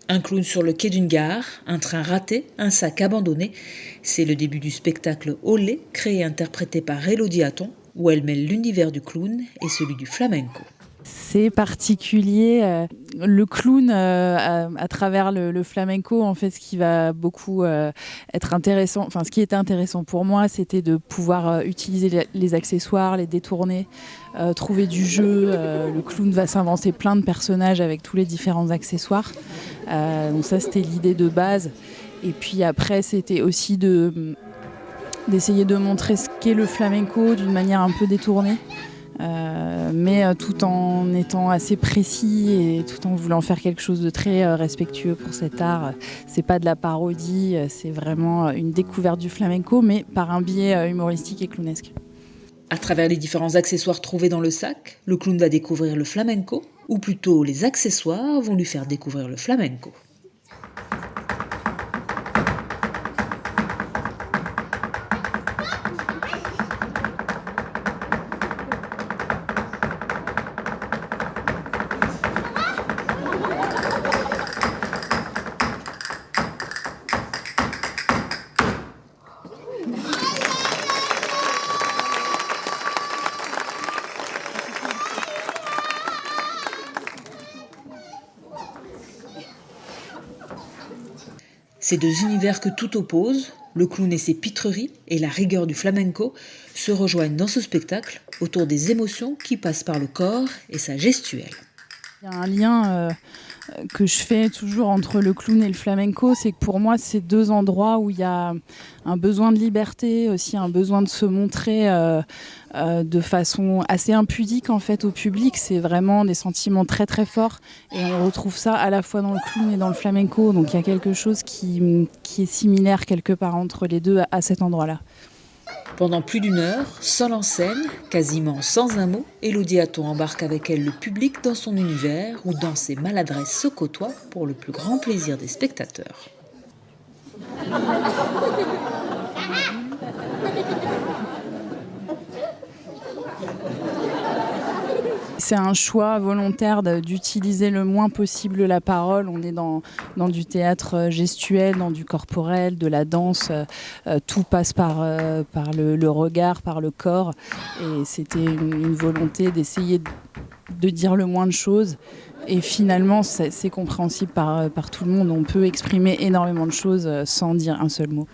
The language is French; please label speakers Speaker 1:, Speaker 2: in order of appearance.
Speaker 1: Un clown sur le quai d'une gare, un train raté, un sac abandonné. C'est le début du spectacle Olé, créé et interprété par Élodie Hatton, où elle mêle l'univers du clown et celui du flamenco.
Speaker 2: C'est particulier. Le clown, à travers le flamenco, en fait, ce qui va beaucoup être intéressant, enfin, ce qui était intéressant pour moi, c'était de pouvoir utiliser les accessoires, les détourner, trouver du jeu. Le clown va s'inventer plein de personnages avec tous les différents accessoires. Donc ça, c'était l'idée de base. Et puis après, c'était aussi d'essayer de montrer ce qu'est le flamenco d'une manière un peu détournée. Mais tout en étant assez précis et tout en voulant faire quelque chose de très respectueux pour cet art. C'est pas de la parodie, c'est vraiment une découverte du flamenco, mais par un biais humoristique et clownesque.
Speaker 1: À travers les différents accessoires trouvés dans le sac, le clown va découvrir le flamenco, ou plutôt les accessoires vont lui faire découvrir le flamenco. Ces deux univers que tout oppose, le clown et ses pitreries et la rigueur du flamenco, se rejoignent dans ce spectacle autour des émotions qui passent par le corps et sa gestuelle.
Speaker 2: Il y a un lien que je fais toujours entre le clown et le flamenco, c'est que pour moi, c'est deux endroits où il y a un besoin de liberté, aussi un besoin de se montrer de façon assez impudique en fait au public. C'est vraiment des sentiments très très forts et on retrouve ça à la fois dans le clown et dans le flamenco. Donc il y a quelque chose qui est similaire quelque part entre les deux à cet endroit-là.
Speaker 1: Pendant plus d'une heure, seule en scène, quasiment sans un mot, Élodie Hatton embarque avec elle le public dans son univers où danse et maladresse se côtoient pour le plus grand plaisir des spectateurs.
Speaker 2: C'est un choix volontaire d'utiliser le moins possible la parole. On est dans du théâtre gestuel, dans du corporel, de la danse. Tout passe par le regard, par le corps. Et c'était une volonté d'essayer de dire le moins de choses. Et finalement, c'est compréhensible par tout le monde. On peut exprimer énormément de choses sans dire un seul mot.